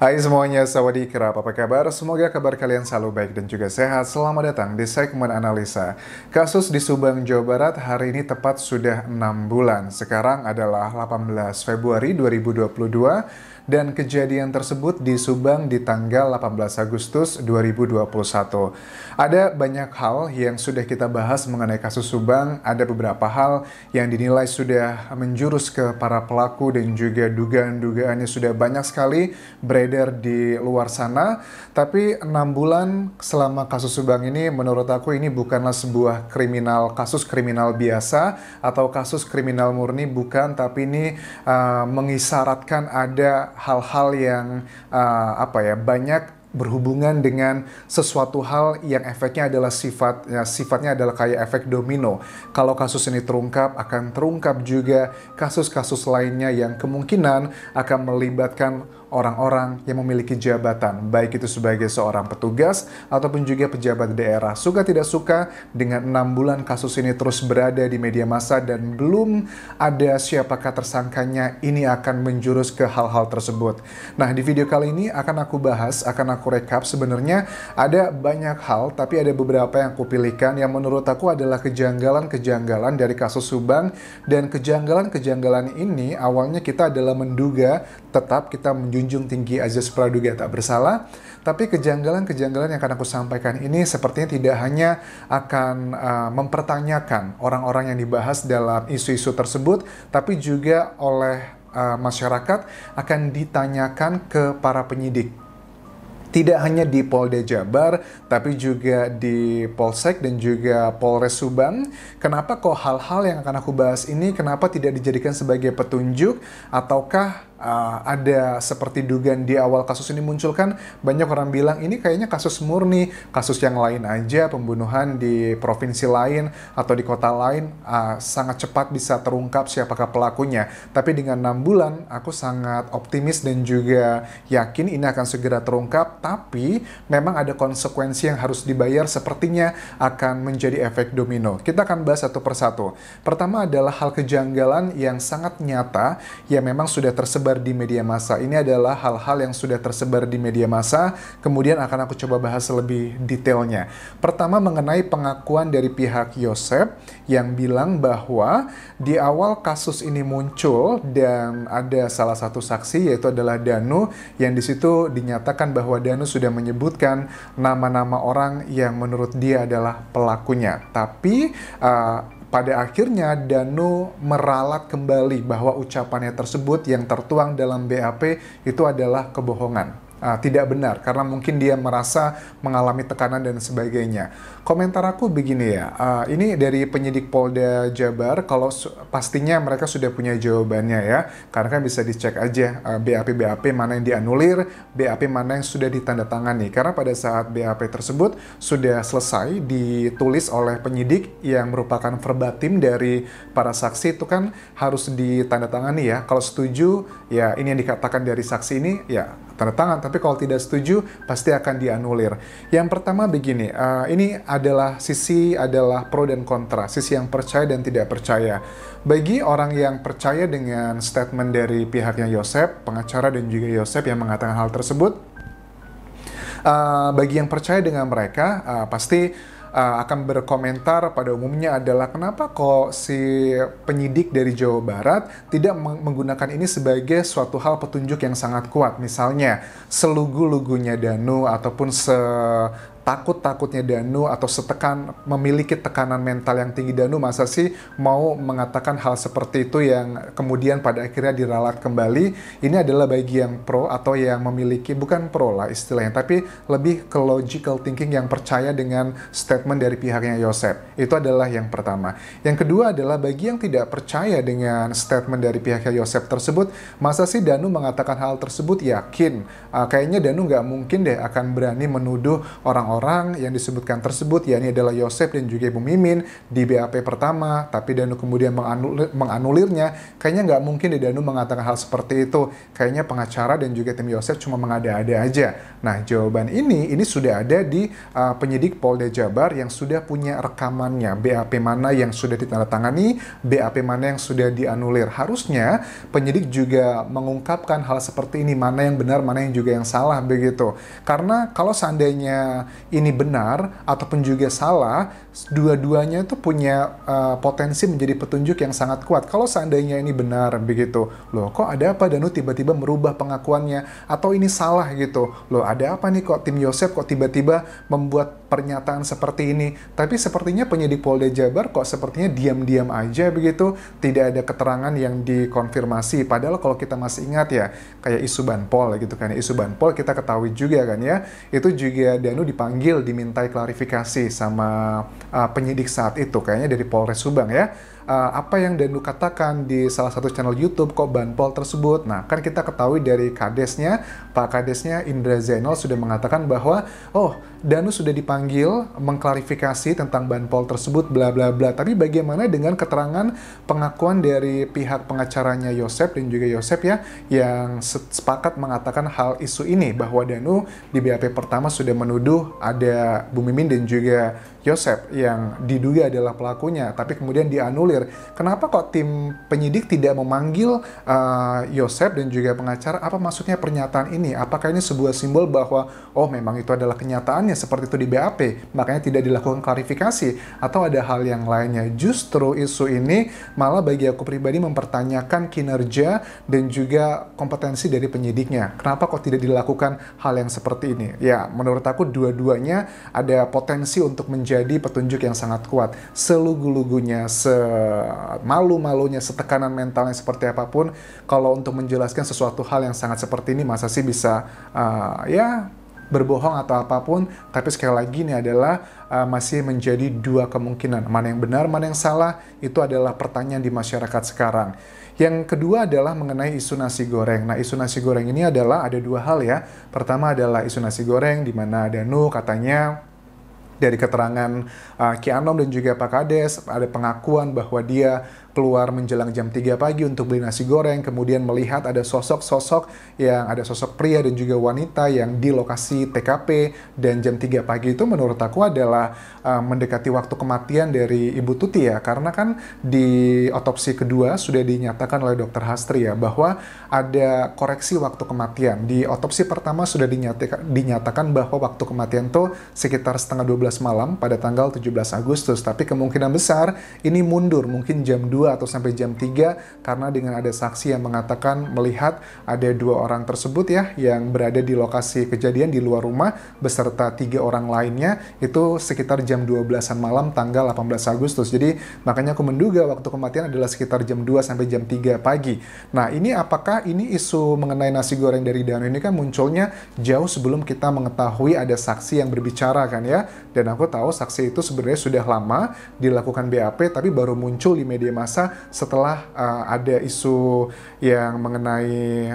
Hai semuanya, sawadee krap, apa kabar? Semoga kabar kalian selalu baik dan juga sehat. Selamat datang di segmen analisa. Kasus di Subang, Jawa Barat hari ini tepat sudah 6 bulan. Sekarang adalah 18 Februari 2022 dan kejadian tersebut di Subang di tanggal 18 Agustus 2021. Ada banyak hal yang sudah kita bahas mengenai kasus Subang. Ada beberapa hal yang dinilai sudah menjurus ke para pelaku dan juga dugaan-dugaannya sudah banyak sekali beredar di luar sana. Tapi 6 bulan selama kasus Subang ini menurut aku ini bukanlah sebuah kasus kriminal biasa atau kasus kriminal murni, bukan, tapi ini mengisyaratkan ada hal-hal yang banyak berhubungan dengan sesuatu hal yang efeknya adalah sifatnya adalah kayak efek domino. Kalau kasus ini terungkap, akan terungkap juga kasus-kasus lainnya yang kemungkinan akan melibatkan orang-orang yang memiliki jabatan, baik itu sebagai seorang petugas ataupun juga pejabat daerah. Suka tidak suka, dengan 6 bulan kasus ini terus berada di media massa dan belum ada siapakah tersangkanya, ini akan menjurus ke hal-hal tersebut. Nah, di video kali ini akan aku bahas, akan aku rekap. Sebenarnya ada banyak hal, tapi ada beberapa yang aku pilihkan yang menurut aku adalah kejanggalan-kejanggalan dari kasus Subang. Dan kejanggalan-kejanggalan ini awalnya kita adalah menduga, tetap kita menjunjung tinggi azas praduga tak bersalah, tapi kejanggalan-kejanggalan yang akan aku sampaikan ini sepertinya tidak hanya akan mempertanyakan orang-orang yang dibahas dalam isu-isu tersebut, tapi juga oleh masyarakat akan ditanyakan ke para penyidik. Tidak hanya di Polda Jabar, tapi juga di Polsek dan juga Polres Subang. Kenapa kok hal-hal yang akan aku bahas ini, kenapa tidak dijadikan sebagai petunjuk? Ataukah ada seperti dugaan di awal kasus ini muncul, kan banyak orang bilang ini kayaknya kasus murni, kasus yang lain aja, pembunuhan di provinsi lain atau di kota lain sangat cepat bisa terungkap siapakah pelakunya. Tapi dengan 6 bulan, aku sangat optimis dan juga yakin ini akan segera terungkap. Tapi memang ada konsekuensi yang harus dibayar, sepertinya akan menjadi efek domino. Kita akan bahas satu persatu. Pertama adalah hal kejanggalan yang sangat nyata yang memang sudah tersebar di media massa. Ini adalah hal-hal yang sudah tersebar di media massa, kemudian akan aku coba bahas lebih detailnya. Pertama, mengenai pengakuan dari pihak Yosep yang bilang bahwa di awal kasus ini muncul dan ada salah satu saksi, yaitu adalah Danu, yang di situ dinyatakan bahwa Danu sudah menyebutkan nama-nama orang yang menurut dia adalah pelakunya. Tapi pada akhirnya Danu meralat kembali bahwa ucapannya tersebut yang tertuang dalam BAP itu adalah kebohongan. Tidak benar, karena mungkin dia merasa mengalami tekanan dan sebagainya. Komentar aku begini ya, ini dari penyidik Polda Jabar, kalau pastinya mereka sudah punya jawabannya ya, karena kan bisa dicek aja BAP mana yang dianulir, BAP mana yang sudah ditandatangani. Karena pada saat BAP tersebut sudah selesai ditulis oleh penyidik yang merupakan verbatim dari para saksi, itu kan harus ditandatangani ya. Kalau setuju, ya ini yang dikatakan dari saksi ini, ya tanda tangan, tapi kalau tidak setuju pasti akan dianulir. Yang pertama begini, ini adalah pro dan kontra, sisi yang percaya dan tidak percaya. Bagi orang yang percaya dengan statement dari pihaknya Yosep, pengacara dan juga Yosep yang mengatakan hal tersebut, bagi yang percaya dengan mereka, pasti akan berkomentar pada umumnya adalah kenapa kok si penyidik dari Jawa Barat tidak menggunakan ini sebagai suatu hal petunjuk yang sangat kuat. Misalnya selugu-lugunya Danu ataupun takut-takutnya Danu atau memiliki tekanan mental yang tinggi Danu, masa sih mau mengatakan hal seperti itu yang kemudian pada akhirnya diralat kembali. Ini adalah bagi yang pro atau yang memiliki, bukan pro lah istilahnya, tapi lebih ke logical thinking, yang percaya dengan statement dari pihaknya Yosep. Itu adalah yang pertama. Yang kedua adalah bagi yang tidak percaya dengan statement dari pihaknya Yosep tersebut, masa sih Danu mengatakan hal tersebut, yakin kayaknya Danu nggak mungkin deh akan berani menuduh orang orang-orang yang disebutkan tersebut, yakni adalah Yosep dan juga Ibu Mimin di BAP pertama, tapi Danu kemudian menganulirnya. Kayaknya nggak mungkin Danu mengatakan hal seperti itu. Kayaknya pengacara dan juga tim Yosep cuma mengada-ada aja. Nah, jawaban ini sudah ada di penyidik Polda Jabar yang sudah punya rekamannya. BAP mana yang sudah ditandatangani, BAP mana yang sudah dianulir. Harusnya penyidik juga mengungkapkan hal seperti ini, mana yang benar, mana yang juga yang salah begitu. Karena kalau seandainya ini benar ataupun juga salah, dua-duanya itu punya potensi menjadi petunjuk yang sangat kuat. Kalau seandainya ini benar begitu, loh kok ada apa Danu tiba-tiba merubah pengakuannya, atau ini salah gitu, loh ada apa nih kok tim Yosep kok tiba-tiba membuat pernyataan seperti ini. Tapi sepertinya penyidik Polda Jabar kok sepertinya diam-diam aja begitu, tidak ada keterangan yang dikonfirmasi. Padahal kalau kita masih ingat ya, kayak isu Banpol gitu kan, isu Banpol kita ketahui juga kan ya, itu juga Danu dipanggil dimintai klarifikasi sama penyidik saat itu, kayaknya dari Polres Subang ya. Apa yang Danu katakan di salah satu channel YouTube kok Banpol tersebut. Nah, kan kita ketahui dari Kadesnya, Pak Kadesnya Indra Zainal sudah mengatakan bahwa Danu sudah dipanggil mengklarifikasi tentang Banpol tersebut bla bla bla. Tapi bagaimana dengan keterangan pengakuan dari pihak pengacaranya Yosep dan juga Yosep ya, yang sepakat mengatakan hal isu ini, bahwa Danu di BAP pertama sudah menuduh ada Bu Mimin dan juga Yosep yang diduga adalah pelakunya, tapi kemudian dianulir. Kenapa kok tim penyidik tidak memanggil Yosep dan juga pengacara? Apa maksudnya pernyataan ini? Apakah ini sebuah simbol bahwa memang itu adalah kenyataannya seperti itu di BAP, makanya tidak dilakukan klarifikasi, atau ada hal yang lainnya? Justru isu ini malah bagi aku pribadi mempertanyakan kinerja dan juga kompetensi dari penyidiknya. Kenapa kok tidak dilakukan hal yang seperti ini? Ya, menurut aku dua-duanya ada potensi untuk menjadi petunjuk yang sangat kuat. Selugu-lugunya, semalu-malunya, setekanan mentalnya seperti apapun, kalau untuk menjelaskan sesuatu hal yang sangat seperti ini, masa sih bisa berbohong atau apapun. Tapi sekali lagi ini adalah masih menjadi dua kemungkinan. Mana yang benar, mana yang salah, itu adalah pertanyaan di masyarakat sekarang. Yang kedua adalah mengenai isu nasi goreng. Nah, isu nasi goreng ini adalah ada dua hal ya. Pertama adalah isu nasi goreng, di mana Danu katanya dari keterangan Ki Anom dan juga Pak Kades, ada pengakuan bahwa dia keluar menjelang jam 3 pagi untuk beli nasi goreng, kemudian melihat ada sosok-sosok yang ada sosok pria dan juga wanita yang di lokasi TKP, dan jam 3 pagi itu menurut aku adalah mendekati waktu kematian dari Ibu Tuti ya, karena kan di otopsi kedua sudah dinyatakan oleh Dr. Hastri ya, bahwa ada koreksi waktu kematian. Di otopsi pertama sudah dinyatakan bahwa waktu kematian itu sekitar setengah 12 malam pada tanggal 17 Agustus, tapi kemungkinan besar ini mundur, mungkin jam 2 atau sampai jam 3, karena dengan ada saksi yang mengatakan melihat ada 2 orang tersebut ya yang berada di lokasi kejadian di luar rumah beserta 3 orang lainnya, itu sekitar jam 12-an malam tanggal 18 Agustus. Jadi makanya aku menduga waktu kematian adalah sekitar jam 2 sampai jam 3 pagi. Nah, ini apakah ini isu mengenai nasi goreng dari Danu ini kan munculnya jauh sebelum kita mengetahui ada saksi yang berbicara kan ya, dan aku tahu saksi itu sebenarnya sudah lama dilakukan BAP, tapi baru muncul di media massa setelah ada isu yang mengenai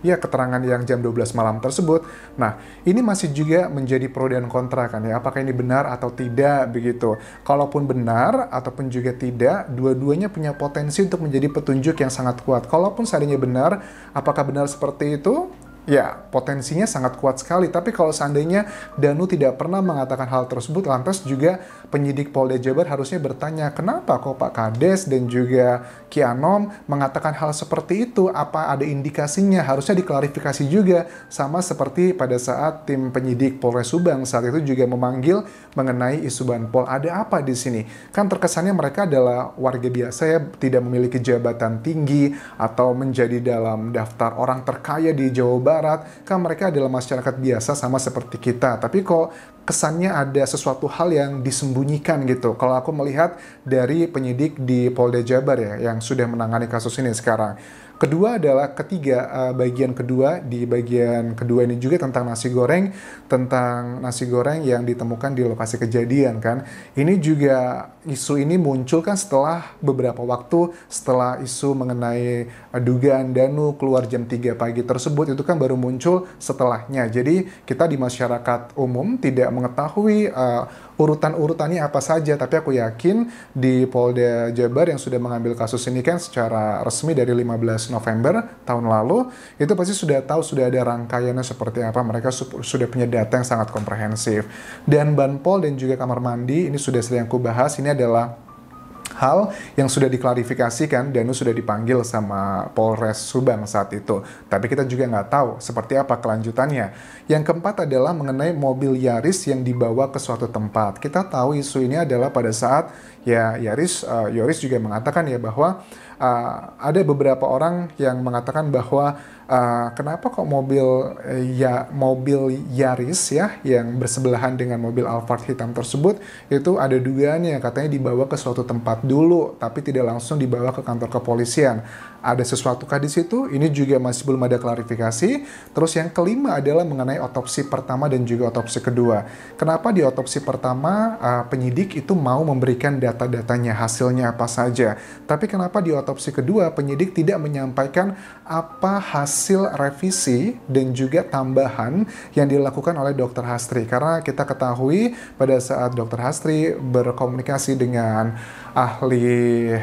keterangan yang jam 12 malam tersebut. Nah, ini masih juga menjadi pro dan kontra kan ya, apakah ini benar atau tidak begitu. Kalaupun benar ataupun juga tidak, dua-duanya punya potensi untuk menjadi petunjuk yang sangat kuat. Kalaupun seandainya benar, apakah benar seperti itu? Ya, potensinya sangat kuat sekali. Tapi kalau seandainya Danu tidak pernah mengatakan hal tersebut, lantas juga penyidik Polda Jabar harusnya bertanya, kenapa kok Pak Kades dan juga Ki Anom mengatakan hal seperti itu? Apa ada indikasinya? Harusnya diklarifikasi juga. Sama seperti pada saat tim penyidik Polres Subang saat itu juga memanggil mengenai isu Banpol. Ada apa di sini? Kan terkesannya mereka adalah warga biasa ya, tidak memiliki jabatan tinggi atau menjadi dalam daftar orang terkaya di Jawa Barat, kan mereka adalah masyarakat biasa sama seperti kita, tapi kok kesannya ada sesuatu hal yang disembunyikan gitu. Kalau aku melihat dari penyidik di Polda Jabar ya, yang sudah menangani kasus ini sekarang. Kedua adalah bagian kedua, di bagian kedua ini juga tentang nasi goreng yang ditemukan di lokasi kejadian kan. Ini juga isu ini muncul kan setelah beberapa waktu setelah isu mengenai dugaan Danu keluar jam 3 pagi tersebut, itu kan baru muncul setelahnya. Jadi kita di masyarakat umum tidak mengetahui urutan-urutannya apa saja, tapi aku yakin di Polda Jabar yang sudah mengambil kasus ini kan secara resmi dari 15 November tahun lalu, itu pasti sudah tahu, sudah ada rangkaiannya seperti apa, mereka sudah punya data yang sangat komprehensif. Dan Banpol dan juga kamar mandi, ini sudah sering aku bahas, ini adalah hal yang sudah diklarifikasikan. Danu sudah dipanggil sama Polres Subang saat itu, tapi kita juga nggak tahu seperti apa kelanjutannya. Yang keempat adalah mengenai mobil Yaris yang dibawa ke suatu tempat. Kita tahu isu ini adalah pada saat ya Yoris juga mengatakan ya bahwa ada beberapa orang yang mengatakan bahwa kenapa kok mobil Yaris ya yang bersebelahan dengan mobil Alphard hitam tersebut itu ada dugaannya katanya dibawa ke suatu tempat dulu tapi tidak langsung dibawa ke kantor kepolisian. Ada sesuatukah di situ? Ini juga masih belum ada klarifikasi. Terus yang kelima adalah mengenai otopsi pertama dan juga otopsi kedua. Kenapa di otopsi pertama penyidik itu mau memberikan data-datanya, hasilnya apa saja. Tapi kenapa di otopsi kedua penyidik tidak menyampaikan apa hasil revisi dan juga tambahan yang dilakukan oleh Dr. Hastri? Karena kita ketahui pada saat Dr. Hastri berkomunikasi dengan ahli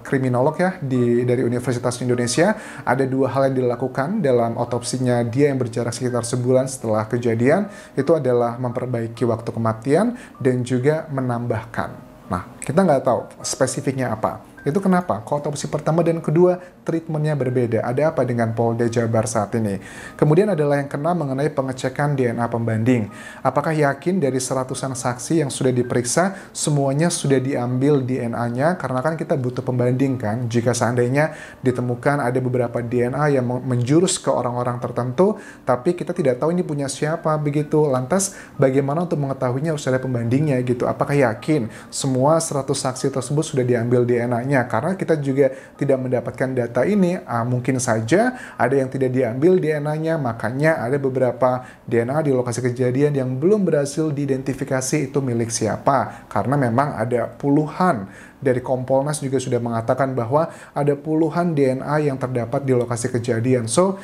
kriminolog ya dari Universitas Indonesia, ada dua hal yang dilakukan dalam otopsinya dia yang berjarak sekitar sebulan setelah kejadian, itu adalah memperbaiki waktu kematian dan juga menambahkan. Nah, kita nggak tahu spesifiknya apa. Itu kenapa? Kok otopsi pertama dan kedua treatmentnya berbeda? Ada apa dengan Polda Jabar saat ini? Kemudian adalah yang kena mengenai pengecekan DNA pembanding. Apakah yakin dari seratusan saksi yang sudah diperiksa, semuanya sudah diambil DNA-nya? Karena kan kita butuh pembanding kan? Jika seandainya ditemukan ada beberapa DNA yang menjurus ke orang-orang tertentu, tapi kita tidak tahu ini punya siapa begitu. Lantas bagaimana untuk mengetahuinya harus ada pembandingnya gitu? Apakah yakin semua 100 saksi tersebut sudah diambil DNA-nya? Karena kita juga tidak mendapatkan data ini, mungkin saja ada yang tidak diambil DNA-nya, makanya ada beberapa DNA di lokasi kejadian yang belum berhasil diidentifikasi itu milik siapa. Karena memang ada puluhan, dari Kompolnas juga sudah mengatakan bahwa ada puluhan DNA yang terdapat di lokasi kejadian. So,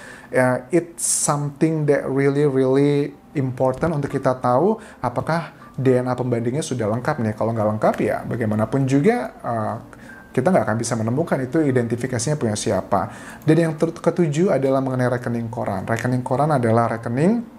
it's something that really important untuk kita tahu apakah DNA pembandingnya sudah lengkap nih. Kalau nggak lengkap ya bagaimanapun juga kita nggak akan bisa menemukan itu identifikasinya punya siapa. Dan yang ketujuh adalah mengenai rekening koran. Rekening koran adalah rekening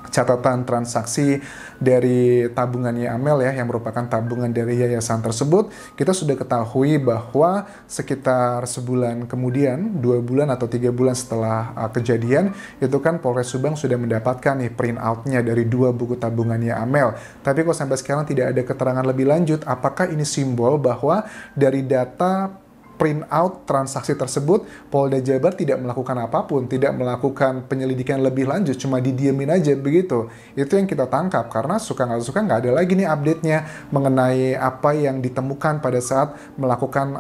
catatan transaksi dari tabungannya Amel ya, yang merupakan tabungan dari yayasan tersebut. Kita sudah ketahui bahwa sekitar sebulan kemudian, 2 bulan atau 3 bulan setelah kejadian, itu kan Polres Subang sudah mendapatkan nih print out-nya dari 2 buku tabungannya Amel. Tapi kok sampai sekarang tidak ada keterangan lebih lanjut, apakah ini simbol bahwa dari data print out transaksi tersebut Polda Jabar tidak melakukan apapun, tidak melakukan penyelidikan lebih lanjut, cuma didiemin aja begitu. Itu yang kita tangkap, karena suka nggak ada lagi nih update-nya mengenai apa yang ditemukan pada saat melakukan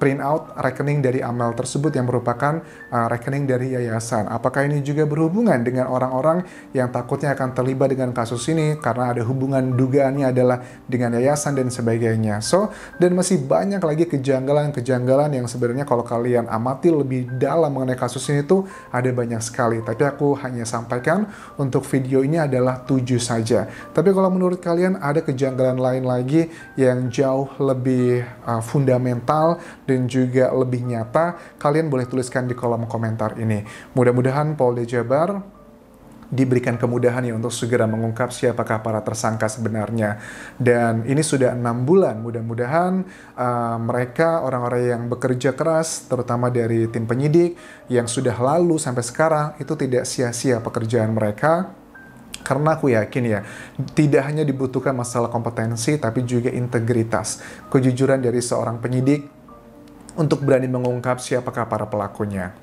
print out rekening dari Amel tersebut yang merupakan rekening dari yayasan. Apakah ini juga berhubungan dengan orang-orang yang takutnya akan terlibat dengan kasus ini karena ada hubungan dugaannya adalah dengan yayasan dan sebagainya. So, dan masih banyak lagi kejanggalan yang sebenarnya kalau kalian amati lebih dalam mengenai kasus ini tuh ada banyak sekali. Tapi aku hanya sampaikan untuk video ini adalah 7 saja. Tapi kalau menurut kalian ada kejanggalan lain lagi yang jauh lebih fundamental dan juga lebih nyata, kalian boleh tuliskan di kolom komentar ini. Mudah-mudahan Polda Jabar diberikan kemudahan ya untuk segera mengungkap siapakah para tersangka sebenarnya. Dan ini sudah 6 bulan, mudah-mudahan mereka orang-orang yang bekerja keras, terutama dari tim penyidik yang sudah lalu sampai sekarang, itu tidak sia-sia pekerjaan mereka. Karena aku yakin ya, tidak hanya dibutuhkan masalah kompetensi, tapi juga integritas, kejujuran dari seorang penyidik untuk berani mengungkap siapakah para pelakunya.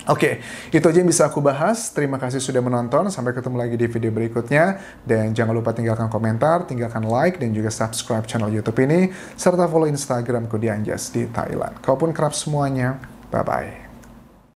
Oke, itu aja yang bisa aku bahas. Terima kasih sudah menonton. Sampai ketemu lagi di video berikutnya. Dan jangan lupa tinggalkan komentar, tinggalkan like, dan juga subscribe channel YouTube ini. Serta follow Instagramku di Anjas di Thailand. Kalaupun kerap semuanya. Bye-bye.